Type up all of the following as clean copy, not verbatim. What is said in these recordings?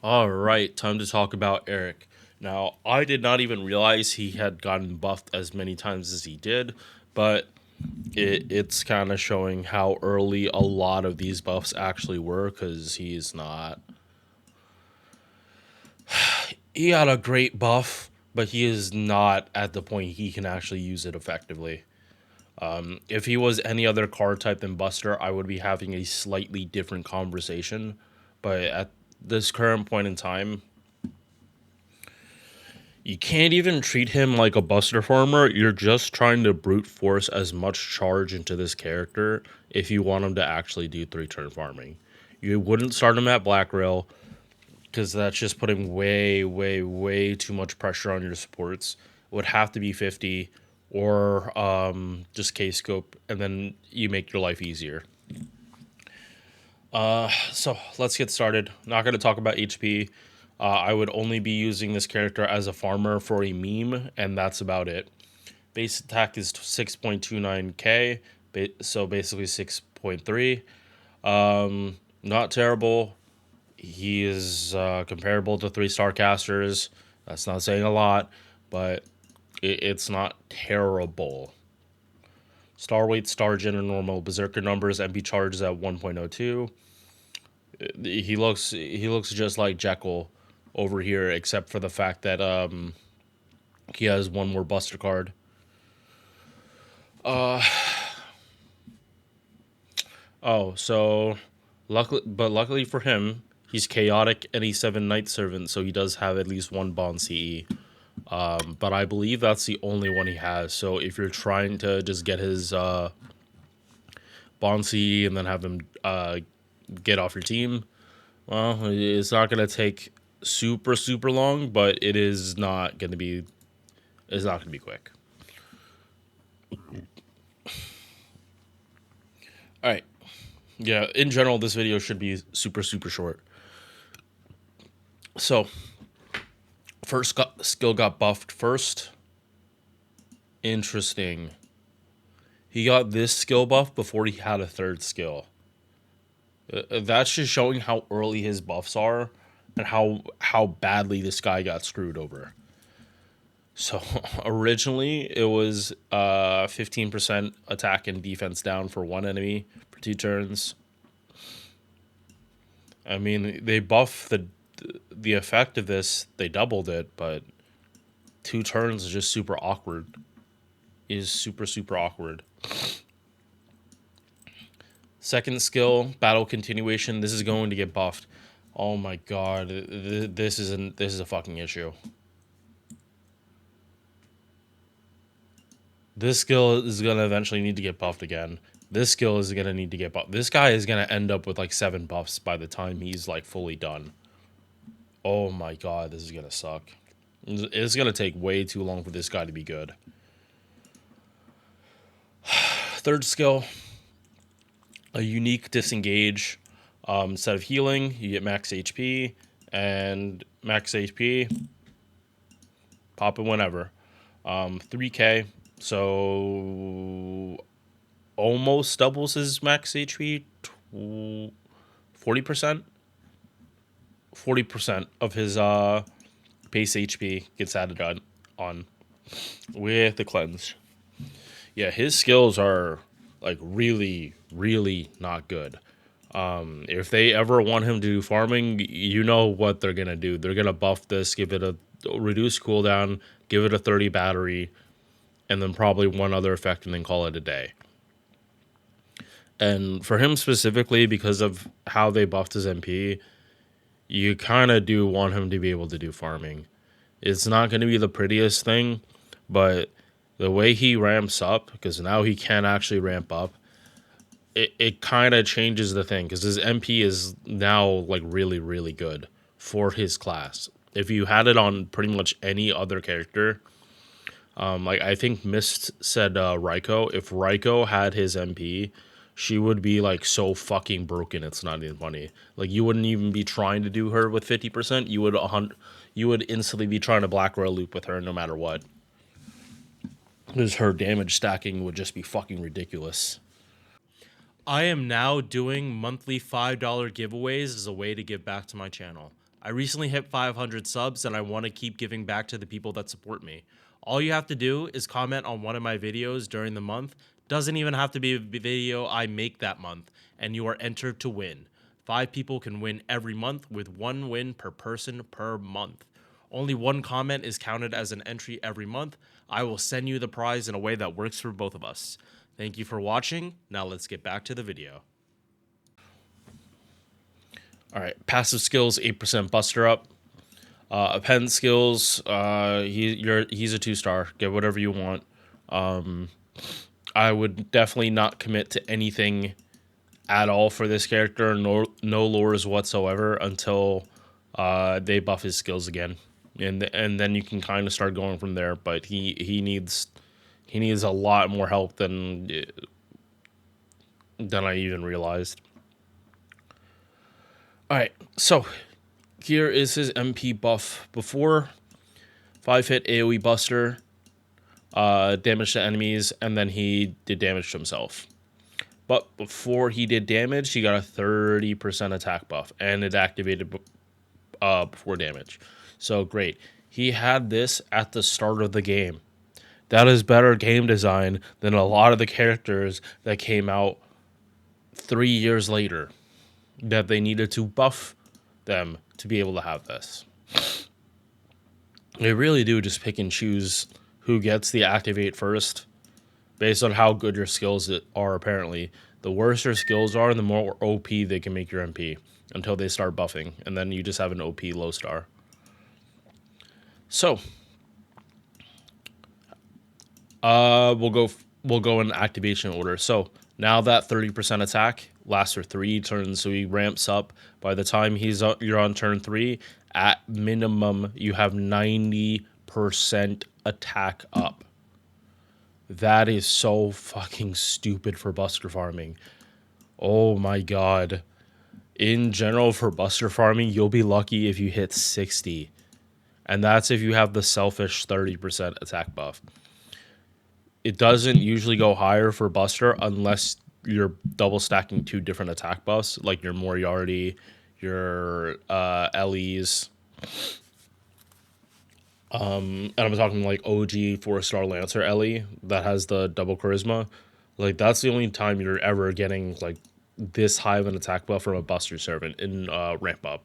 All right, time to talk about Eric. Now, I did not even realize he had gotten buffed as many times as he did, but it's kind of showing how early a lot of these buffs actually were because he's not. He had a great buff, but he is not at the point he can actually use it effectively. If he was any other card type than Buster, I would be having a slightly different conversation. But at this current point in time, you can't even treat him like a Buster farmer. You're just trying to brute force as much charge into this character if you want him to actually do 3-turn farming. You wouldn't start him at Black Rail because that's just putting way, way, way too much pressure on your supports. It would have to be 50 or just K-Scope, and then you make your life easier. So let's get started. Not going to talk about HP. I would only be using this character as a farmer for a meme, and that's about it. Base attack is 6.29k, so basically 6.3. Not terrible. He is comparable to 3-star casters. That's not saying a lot, but it's not terrible. Star weight, star gen, and normal berserker numbers. MP charges at 1.02. He looks just like Jekyll over here, except for the fact that he has one more Buster card. So luckily for him, he's chaotic and he's 7 Night Servant, so he does have at least one Bond CE. But I believe that's the only one he has. So if you're trying to just get his Bond CE and then have him get off your team, well, it's not gonna take super long, but it is not gonna be. It's not gonna be quick. All right. Yeah. In general, this video should be super short. So skill got buffed first. Interesting. He got this skill buff before he had a third skill. That's just showing how early his buffs are and how badly this guy got screwed over. So originally it was 15% attack and defense down for one enemy for 2 turns. I mean, they buff the effect of this, they doubled it, but 2 turns is just super awkward. Is super awkward. Second skill, battle continuation. This is going to get buffed. Oh my god, this is a fucking issue. This skill is gonna eventually need to get buffed again. This skill is gonna need to get buffed. This guy is gonna end up with like 7 buffs by the time he's like fully done. Oh my god, this is gonna suck. It's gonna take way too long for this guy to be good. Third skill, a unique disengage. Instead of healing, you get max HP, and max HP, pop it whenever. 3k, so almost doubles his max HP. 40%. 40% of his base HP gets added on with the cleanse. Yeah, his skills are like really not good. If they ever want him to do farming, you know what they're gonna do. They're gonna buff this, give it a reduced cooldown, give it a 30 battery, and then probably one other effect, and then call it a day. And for him specifically, because of how they buffed his MP, you kind of do want him to be able to do farming. It's not going to be the prettiest thing, but the way he ramps up, because now he can actually ramp up, it kind of changes the thing, because his MP is now like really good for his class. If you had it on pretty much any other character, like I think Mist said Raikou, if Raikou had his MP, she would be like so fucking broken. It's not even funny. Like you wouldn't even be trying to do her with 50%. You would instantly be trying to Black Rail loop with her no matter what. Because her damage stacking would just be fucking ridiculous. I am now doing monthly $5 giveaways as a way to give back to my channel. I recently hit 500 subs and I want to keep giving back to the people that support me. All you have to do is comment on one of my videos during the month. Doesn't even have to be a video I make that month, and you are entered to win. 5 people can win every month with 1 win per person per month. Only 1 comment is counted as an entry every month. I will send you the prize in a way that works for both of us. Thank you for watching. Now let's get back to the video. All right, passive skills 8% buster up. Append skills, he's a 2-star. Get whatever you want. I would definitely not commit to anything at all for this character. No lures whatsoever until they buff his skills again, and then you can kind of start going from there. But he needs a lot more help than I even realized. All right, so here is his MP buff before: 5-hit AoE buster, damage to enemies, and then he did damage to himself. But before he did damage, he got a 30% attack buff, and it activated before damage. So great. He had this at the start of the game. That is better game design than a lot of the characters that came out 3 years later, that they needed to buff them to be able to have this. They really do just pick and choose who gets the activate first based on how good your skills are, apparently. The worse your skills are, the more OP they can make your MP until they start buffing, and then you just have an OP low star. So, we'll go in activation order. So now that 30% attack lasts for 3 turns, so he ramps up. By the time you're on turn 3, at minimum you have 90% attack up. That is so fucking stupid for buster farming. Oh my god. In general, for buster farming, you'll be lucky if you hit 60. And that's if you have the selfish 30% attack buff. It doesn't usually go higher for buster unless you're double stacking 2 different attack buffs, like your Moriarty, your LEs. And I'm talking like OG 4-star Lancer Ellie that has the double charisma. Like, that's the only time you're ever getting like this high of an attack buff from a buster servant in ramp up.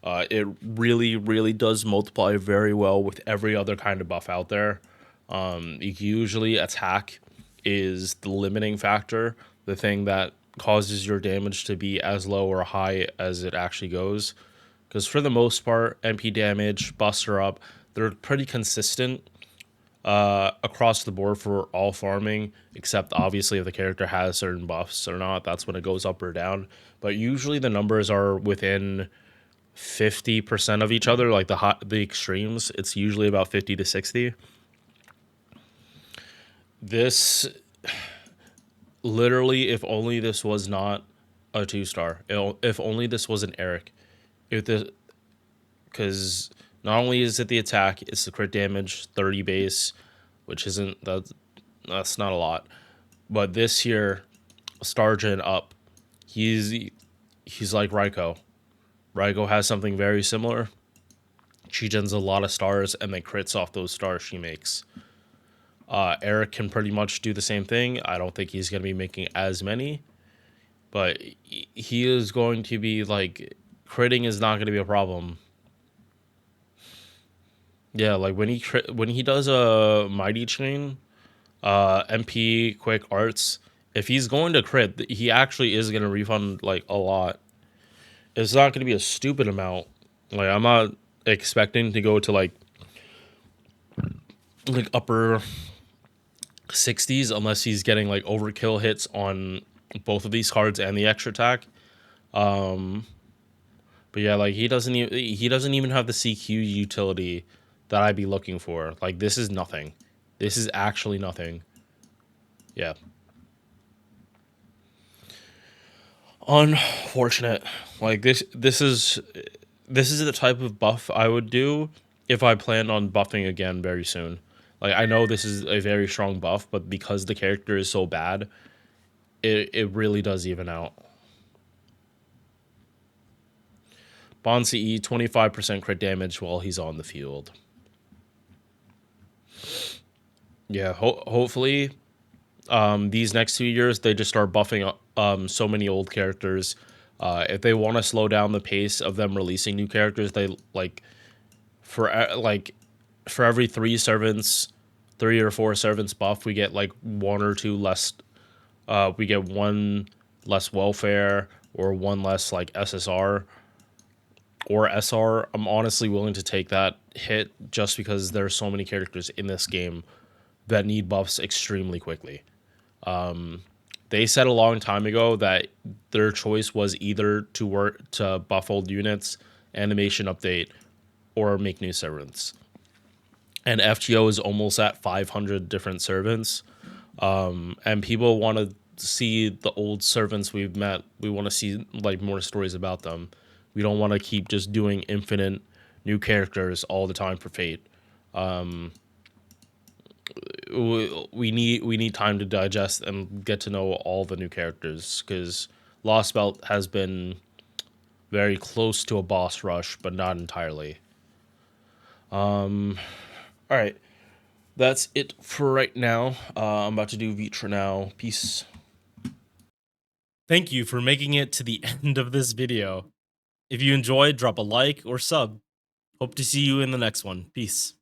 It really does multiply very well with every other kind of buff out there. Usually attack is the limiting factor, the thing that causes your damage to be as low or high as it actually goes. Because for the most part, MP damage, buster up, they're pretty consistent across the board for all farming, except obviously if the character has certain buffs or not, that's when it goes up or down. But usually the numbers are within 50% of each other, like the extremes. It's usually about 50 to 60. This, literally, if only this was not a 2-star, if only this was an Eric, because not only is it the attack, it's the crit damage, 30 base, which isn't, that's not a lot. But this here, Stargen up, he's like Raikou. Raikou has something very similar. She gens a lot of stars and then crits off those stars she makes. Eric can pretty much do the same thing. I don't think he's going to be making as many, but he is going to be like, critting is not going to be a problem. Yeah, like when he does a mighty chain, MP quick arts, if he's going to crit, he actually is going to refund like a lot. It's not going to be a stupid amount. Like, I'm not expecting to go to like upper 60s unless he's getting like overkill hits on both of these cards and the extra attack. But yeah, like he doesn't even have the CQ utility that I'd be looking for. Like, this is nothing. This is actually nothing. Yeah. Unfortunate. Like, this is the type of buff I would do if I planned on buffing again very soon. Like, I know this is a very strong buff, but because the character is so bad, it really does even out. Bond CE 25% crit damage while he's on the field. Yeah, hopefully these next 2 years they just start buffing so many old characters. If they want to slow down the pace of them releasing new characters, they for for every 3 or 4 servants buff, we get like 1 or 2 less. We get 1 less welfare or 1 less like SSR or SR. I'm honestly willing to take that hit just because there's so many characters in this game that need buffs extremely quickly. They said a long time ago that their choice was either to buff old units, animation update, or make new servants. And FGO is almost at 500 different servants. And people want to see the old servants we've met. We want to see like more stories about them. We don't want to keep just doing infinite new characters all the time for Fate. We need time to digest and get to know all the new characters, because Lost Belt has been very close to a boss rush, but not entirely. All right, that's it for right now. I'm about to do Vitra now. Peace. Thank you for making it to the end of this video. If you enjoyed, drop a like or sub. Hope to see you in the next one. Peace.